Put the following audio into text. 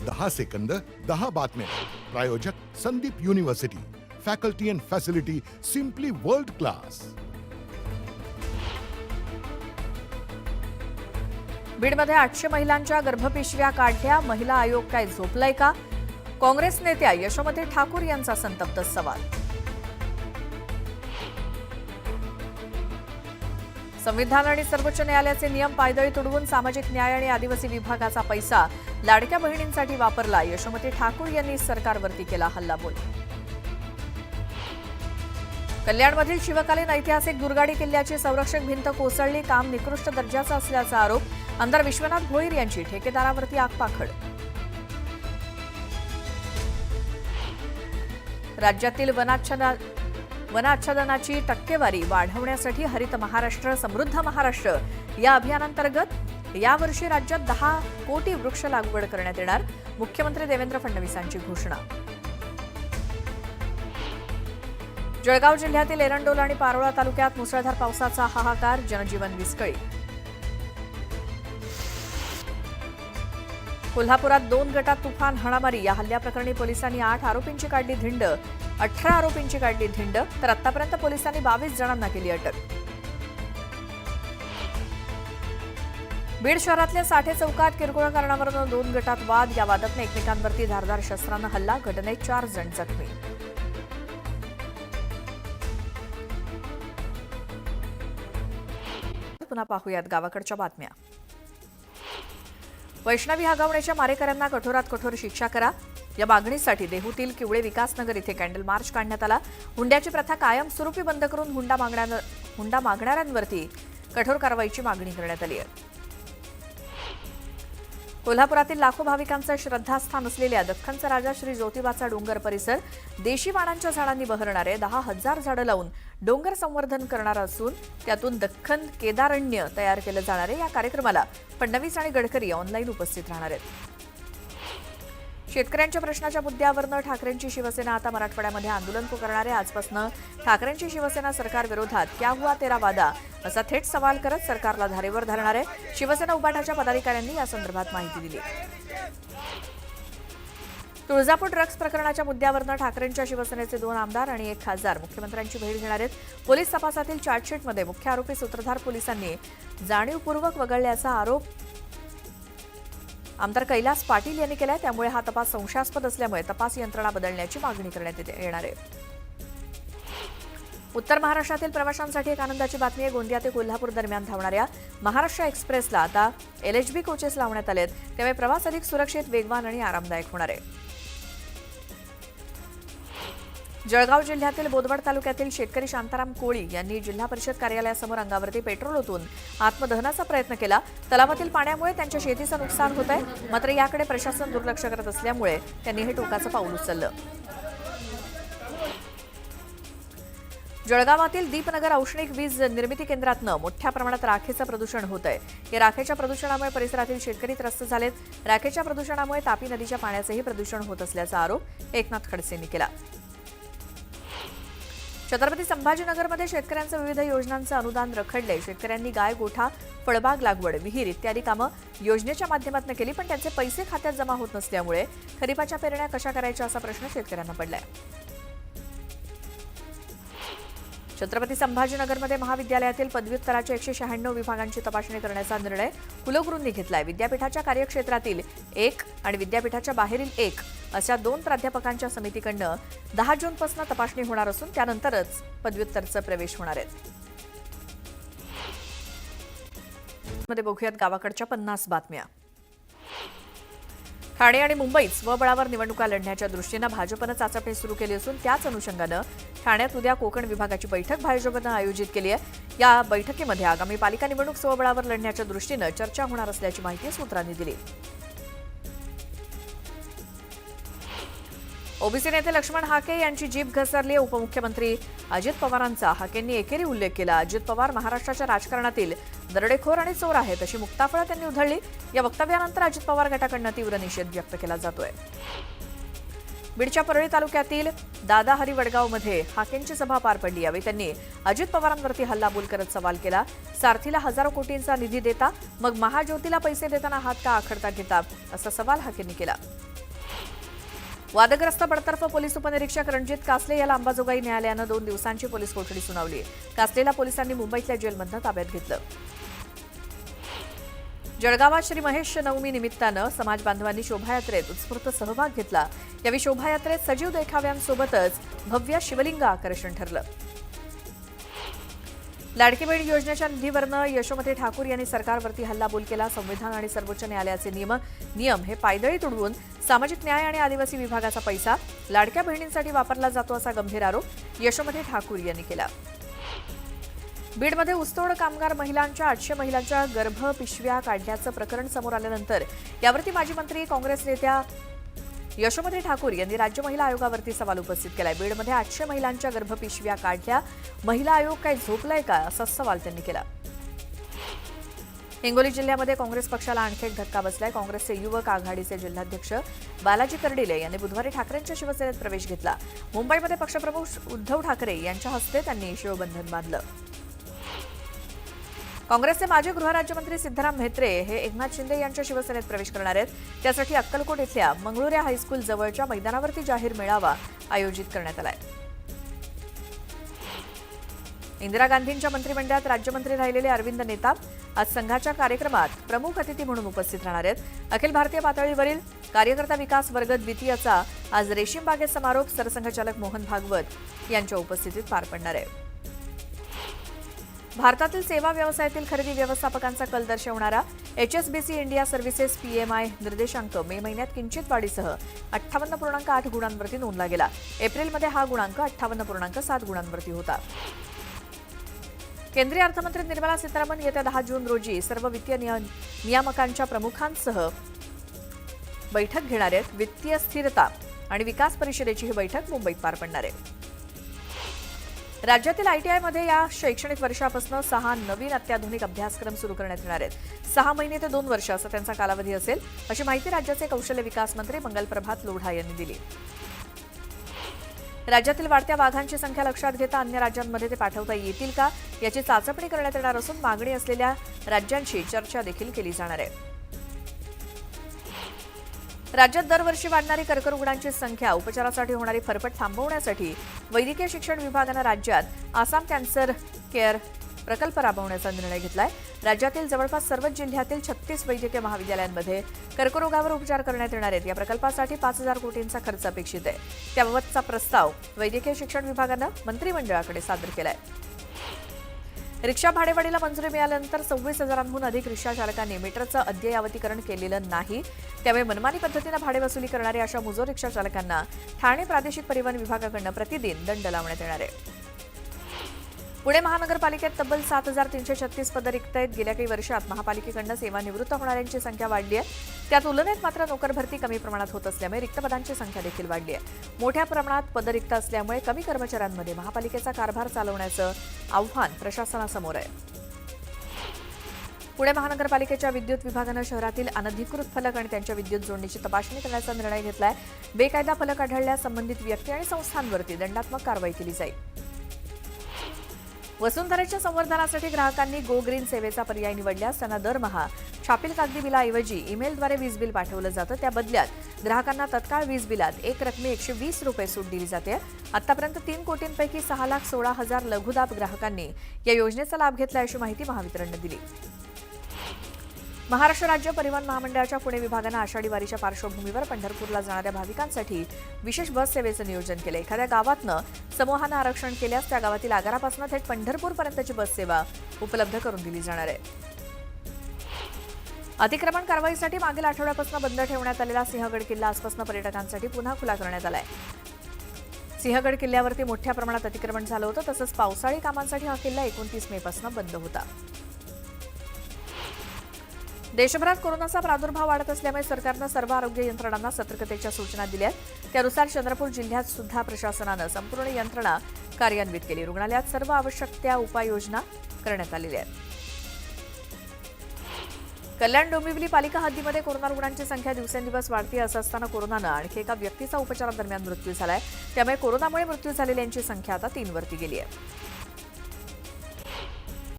10 second 10 बातम्या. प्रायोजक Sandeep university. Faculty and facility simply world class. बीडमध्ये 800 महिलांच्या गर्भपिशव्या काढल्या. महिला आयोग काय झोपलाय का? काँग्रेस नेत्या यशोमती ठाकूर यांचा संतप्त सवाल. संविधान आणि सर्वोच्च न्यायालयाचे नियम पायदळी तुडवून सामाजिक न्याय आणि आदिवासी विभागाचा पैसा लाडक्या बहिणींसाठी वापरला. यशोमती ठाकूर यांनी सरकारवरती केला हल्लाबोल. कल्याणमधील शिवकालीन ऐतिहासिक दुर्गाडी किल्ल्याची संरक्षक भिंत कोसळली. काम निकृष्ट दर्जाचा असल्याचा आरोप. आमदार विश्वनाथ भोईर यांची ठेकेदारावरती आगपाखड. राज्यातील वनाच्छादनाची टक्केवारी वाढवण्यासाठी हरित महाराष्ट्र समृद्ध महाराष्ट्र या अभियानांतर्गत यावर्षी राज्यात 10 कोटी वृक्ष लागवड करण्यात येणार. मुख्यमंत्री देवेंद्र फडणवीसांची घोषणा. जळगाव जिल्ह्यातील एरंडोल आणि पारोळा तालुक्यात मुसळधार पावसाचा हाहाकार. जनजीवन विस्कळीत. कोल्हापुरात 2 गटात तुफान हाणामारी. या हल्ल्याप्रकरणी पोलिसांनी 8 आरोपींची काढली धिंड. 18 आरोपींची काढली धिंड तर आतापर्यंत पोलिसांनी 22 जणांना केली अटक. बीड शहरातल्या साठे चौकात किरकोळ कारणावरून 2 गटात वाद. या वादातून एकमेकांवरती धारदार शस्त्रानं हल्ला. घटनेत 4 जण जखमी. पुन्हा पाहूयात गावाकडच्या बातम्या. वैष्णवी हगवण्याच्या मारेकऱ्यांना कठोरात कठोर शिक्षा करा या मागणीसाठी देहूतील किवळे विकासनगर इथे कॅन्डल मार्च काढण्यात आला. हुंड्याची प्रथा कायमस्वरूपी बंद करून हुंडा मागणाऱ्यांवरती कठोर कारवाईची मागणी करण्यात आली आहे. कोल्हापुरातील लाखो भाविकांचं श्रद्धास्थान असलेल्या दख्खनचा राजा श्री ज्योतिबाचा डोंगर परिसर देशी वाणांच्या झाडांनी बहरणारे 10,000 झाडं लावून डोंगर संवर्धन करणार असून त्यातून दख्खन केदारण्य तयार केलं जाणार आहे. या कार्यक्रमाला फडणवीस आणि गडकरी ऑनलाईन उपस्थित राहणार आहेत. शेतकऱ्यांच्या प्रश्नाच्या मुद्द्यावरनं ठाकरेंची शिवसेना आता मराठवाड्यामध्ये आंदोलन पुकारणार आहे. आजपासून ठाकरेंची शिवसेना सरकार विरोधात क्या हुआ तेरा वादा असा थेट सवाल करत सरकारला धारेवर धरणार आहे. शिवसेना उभाटाच्या पदाधिकाऱ्यांनी या संदर्भात माहिती दिली. तुळजापूर ड्रग्ज प्रकरणाच्या मुद्द्यावरनं ठाकरेंच्या शिवसेनेचे 2 आमदार आणि 1 खासदार मुख्यमंत्र्यांची भेट घेणार आहेत. पोलीस तपासातील चार्जशीटमध्ये मुख्य आरोपी सूत्रधार पोलिसांनी जाणीवपूर्वक वगळल्याचा आरोप आमदार कैलास पाटील यांनी केलाय. त्यामुळे हा तपास संशयास्पद असल्यामुळे तपास यंत्रणा बदलण्याची मागणी करण्यात येणार आहे. उत्तर महाराष्ट्रातील प्रवाशांसाठी एक आनंदाची बातमी आहे. गोंदिया ते कोल्हापूर दरम्यान धावणाऱ्या महाराष्ट्र एक्सप्रेसला आता LHB कोचेस लावण्यात आले आहेत. त्यामुळे प्रवास अधिक सुरक्षित, वेगवान आणि आरामदायक होणार आहे. जळगाव जिल्ह्यातील बोदवड तालुक्यातील शेतकरी शांताराम कोळी यांनी जिल्हा परिषद कार्यालयासमोर अंगावरती पेट्रोल ओतून आत्मदहनाचा प्रयत्न केला. तलावातील पाण्यामुळे त्यांच्या शेतीचं नुकसान होत आहे. मात्र याकडे प्रशासन दुर्लक्ष करत असल्यामुळे त्यांनी हे टोकाचं पाऊल उचललं. जळगावातील दीपनगर औष्णिक वीज निर्मिती केंद्रातनं मोठ्या प्रमाणात राखेचं प्रदूषण होत आहे. या राखेच्या प्रदूषणामुळे परिसरातील शेतकरी त्रस्त झालेत. राखेच्या प्रदूषणामुळे तापी नदीच्या पाण्याचंही प्रदूषण होत असल्याचा आरोप एकनाथ खडसेंनी केला. छत्रपती संभाजीनगरमध्ये शेतकऱ्यांचं विविध योजनांचं अनुदान रखडले. शेतकऱ्यांनी गाय, गोठा, फळबाग लागवड, विहीर इत्यादी कामं योजनेच्या माध्यमातून केली, पण त्यांचे पैसे खात्यात जमा होत नसल्यामुळे खरीपाच्या पेरण्या कशा करायच्या असा प्रश्न शेतकऱ्यांना पडलाय. छत्रपती संभाजीनगरमध्ये महाविद्यालयातील पदव्युत्तराच्या 196 विभागांची तपासणी करण्याचा निर्णय कुलगुरूंनी घेतलाय. विद्यापीठाच्या कार्यक्षेत्रातील 1 आणि विद्यापीठाच्या बाहेरील 1 अशा 2 प्राध्यापकांच्या समितीकडनं 10 जूनपासून तपासणी होणार असून त्यानंतरच पदव्युत्तरचा प्रवेश होणार आहे. मध्ये बघूयात गावाकडच्या 50 बातम्या. ठाणे आणि मुंबईत स्वबळावर निवडणुका लढण्याच्या दृष्टीनं भाजपनं चाचपणी सुरू केली असून त्याच अनुषंगानं ठाण्यात उद्या कोकण विभागाची बैठक भाजपनं आयोजित केली आहे. या बैठकीमध्ये आगामी पालिका निवडणूक स्वबळावर लढण्याच्या दृष्टीनं चर्चा होणार असल्याची माहिती सूत्रांनी दिली. ओबीसी नेते लक्ष्मण हाके यांची जीभ घसरली. उपमुख्यमंत्री अजित पवारांचा हाकेंनी एकेरी उल्लेख केला. अजित पवार महाराष्ट्राच्या राजकारणातील दरोडेखोर आणि चोर आहेत अशी मुक्ताफळं त्यांनी उधळली. या वक्तव्यानंतर अजित पवार गटाकडून तीव्र निषेध व्यक्त केला जातोय. बीडच्या परळी तालुक्यातील दादाहरी वडगावमध्ये हाकेंची सभा पार पडली. यावेळी त्यांनी अजित पवारांवरती हल्लाबोल करत सवाल केला. सारथीला हजारो कोटींचा निधी देता, मग महाज्योतीला पैसे देताना हात का आखडता घेता, असा सवाल हाकेंनी केला. वादग्रस्त बडतर्फ पोलीस उपनिरीक्षक रणजित कासले याला अंबाजोगाई न्यायालयानं 2 दिवसांची पोलीस कोठडी सुनावली. कासलेला पोलिसांनी मुंबईतल्या जेलमधनं ताब्यात घेतलं. जळगावात श्री महेश नवमी निमित्तानं समाज बांधवांनी शोभायात्रेत उत्स्फूर्त सहभाग घेतला. यावेळी शोभायात्रेत सजीव देखाव्यांसोबतच भव्य शिवलिंग आकर्षण ठरलं. लाडकी बहीण योजनेच्या निधीवरनं यशोमती ठाकूर यांनी सरकारवरती हल्लाबोल केला. संविधान आणि सर्वोच्च न्यायालयाचे नियम हे पायदळी तुडवून सामाजिक न्याय आणि आदिवासी विभागाचा पैसा लाडक्या बहिणींसाठी वापरला जातो, असा गंभीर आरोप यशोमती ठाकूर यांनी केला. बीडमध्ये ऊसतोड कामगार महिलांच्या 800 महिलांच्या गर्भपिशव्या काढल्याचं प्रकरण समोर आल्यानंतर यावरती माजी मंत्री काँग्रेस नेत्या यशोमती ठाकूर यांनी राज्य महिला आयोगावरती सवाल उपस्थित केलाय. बीडमध्ये 800 महिलांच्या गर्भपिशव्या काढल्या, महिला आयोग काय झोपलाय का, असा सवाल त्यांनी केला. हिंगोली जिल्ह्यामध्ये काँग्रेस पक्षाला आणखी एक धक्का बसलाय. काँग्रेसचे युवक आघाडीचे जिल्हाध्यक्ष बालाजी कर्डिले यांनी बुधवारी ठाकरेंच्या शिवसेनेत प्रवेश घेतला. मुंबईमध्ये पक्षप्रमुख उद्धव ठाकरे यांच्या हस्ते त्यांनी शिवबंधन बांधलं. काँग्रेसचे माजी गृहराज्यमंत्री सिद्धराम म्हेत्रे हे एकनाथ शिंदे यांच्या शिवसेनेत प्रवेश करणार आहेत. त्यासाठी अक्कलकोट इथल्या मंगळुरे हायस्कूल जवळच्या मैदानावरती जाहीर मेळावा आयोजित करण्यात आलाय. इंदिरा गांधींच्या मंत्रिमंडळात राज्यमंत्री राहिलेले अरविंद नेताम आज संघाच्या कार्यक्रमात प्रमुख अतिथी म्हणून उपस्थित राहणार आहेत. अखिल भारतीय पातळीवरील कार्यकर्ता विकास वर्ग द्वितीयचा आज रेशीम बागेत समारोप सरसंघचालक मोहन भागवत यांच्या उपस्थितीत पार पडणार आहे. भारतातील सेवा व्यवसायातील खरेदी व्यवस्थापकांचा कल दर्शवणारा HSBC इंडिया सर्व्हिसेस PMI निर्देशांक मे महिन्यात किंचित वाढीसह 58.8 गुणांवरती नोंदला गेला. एप्रिलमध्ये हा गुणांक 58.7 गुणांवरती होता. केंद्रीय अर्थमंत्री निर्मला सीतारामन येत्या 10 जून रोजी सर्व वित्तीय नियामकांच्या प्रमुखांसह बैठक घेणार आहेत. वित्तीय स्थिरता आणि विकास परिषदेची ही बैठक मुंबईत पार पडणार आहे. राज्यातील ITIमध्ये या शैक्षणिक वर्षापासून 6 नवीन अत्याधुनिक अभ्यासक्रम सुरू करण्यात येणार आहेत. 6 महिने ते 2 वर्ष असा त्यांचा कालावधी असेल, अशी माहिती राज्याचे कौशल्य विकास मंत्री मंगलप्रभात लोढा यांनी दिली. राज्यातील वाढत्या वाघांची संख्या लक्षात घेता अन्य राज्यांमध्ये ते पाठवता येतील का, याची चाचपणी करण्यात येणार असून मागणी असलेल्या राज्यांशी चर्चा देखील केली जाणार आहे. राज्यात दरवर्षी वाढणारी कर्करोगांची संख्या, उपचारासाठी होणारी फरफट थांबवण्यासाठी वैद्यकीय शिक्षण विभागानं राज्यात आसाम कॅन्सर केअर प्रकल्प राबवण्याचा निर्णय घेतलाय. राज्यातील जवळपास सर्वच जिल्ह्यातील 36 वैद्यकीय महाविद्यालयांमध्ये कर्करोगावर उपचार करण्यात येणार आहेत. या प्रकल्पासाठी 5,000 कोटींचा खर्च अपेक्षित आहे. त्याबाबतचा प्रस्ताव वैद्यकीय शिक्षण विभागानं मंत्रिमंडळाकडे सादर केलाय. रिक्षा भाडेवाढीला मंजुरी मिळाल्यानंतर 26,000हून अधिक रिक्षा चालकांनी मीटरचं अद्ययावतीकरण केलेलं नाही. त्यामुळे मनमानी पद्धतीनं भाडे वसुली करणाऱ्या अशा मुजोर रिक्षा चालकांना ठाणे प्रादेशिक परिवहन विभागाकडून प्रतिदिन दंड लावण्यात येणार आहे. पुणे महानगरपालिकेत तब्बल 7,336 पदं रिक्त आहेत. गेल्या काही वर्षात महापालिकेकडून सेवानिवृत्त होणाऱ्यांची संख्या वाढली आहे. त्या तुलनेत मात्र नोकर भरती कमी प्रमाणात होत असल्यामुळे रिक्त पदांची संख्या देखील वाढली आहे. मोठ्या प्रमाणात पदं रिक्त असल्यामुळे कमी कर्मचाऱ्यांमध्ये महापालिकेचा कारभार चालवण्याचं आव्हान प्रशासनासमोर आहे. पुणे महानगरपालिकेच्या विद्युत विभागानं शहरातील अनधिकृत फलक आणि त्यांच्या विद्युत जोडणीची तपासणी करण्याचा निर्णय घेतलाय. बेकायदा फलक आढळल्यास संबंधित व्यक्ती आणि संस्थांवरती दंडात्मक कारवाई केली जाईल. वसुंधरेच्या संवर्धनासाठी ग्राहकांनी गो ग्रीन सेवेचा पर्याय निवडल्यास त्यांना दरमहा छापील कागदी बिलाऐवजी ईमेलद्वारे वीज बिल पाठवलं जातं. त्या बदल्यात ग्राहकांना तत्काळ वीज बिलात एक रकमी 120 रुपये सूट दिली जाते. आतापर्यंत 3 कोटींपैकी 6,16,000 लघुदाब ग्राहकांनी या योजनेचा लाभ घेतला, अशी माहिती महावितरणने दिली. महाराष्ट्र राज्य परिवहन महामंडळाच्या पुणे विभागानं आषाढी वारीच्या पार्श्वभूमीवर पंढरपूरला जाणाऱ्या भाविकांसाठी विशेष बस सेवेचं नियोजन केलं. एखाद्या गावातनं समूहानं आरक्षण केल्यास त्या गावातील आगारापासून थेट पंढरपूरपर्यंतची बस सेवा उपलब्ध करून दिली जाणार आहे. अतिक्रमण कारवाईसाठी मागील आठवड्यापासून बंद ठेवण्यात आलेला सिंहगड किल्ला आजपासून पर्यटकांसाठी पुन्हा खुला करण्यात आलाय. सिंहगड किल्ल्यावरती मोठ्या प्रमाणात अतिक्रमण झालं होतं. तसंच पावसाळी कामांसाठी हा किल्ला 29 मे पासून बंद होता. देशभरात कोरोनाचा प्रादुर्भाव वाढत असल्यामुळे सरकारनं सर्व आरोग्य यंत्रणांना सतर्कतेच्या सूचना दिल्या आहेत. त्यानुसार चंद्रपूर जिल्ह्यात सुद्धा प्रशासनानं संपूर्ण यंत्रणा कार्यान्वित केली. रुग्णालयात सर्व आवश्यक त्या उपाययोजना करण्यात आलेल्या आहेत. कल्याण डोंबिवली पालिका हद्दीमध्ये कोरोना रुग्णांची संख्या दिवसेंदिवस वाढते असं असताना कोरोनानं आणखी एका व्यक्तीचा उपचारादरम्यान मृत्यू झालाय. त्यामुळे कोरोनामुळे मृत्यू झालेल्यांची संख्या आता 3 वरती गेली आहे.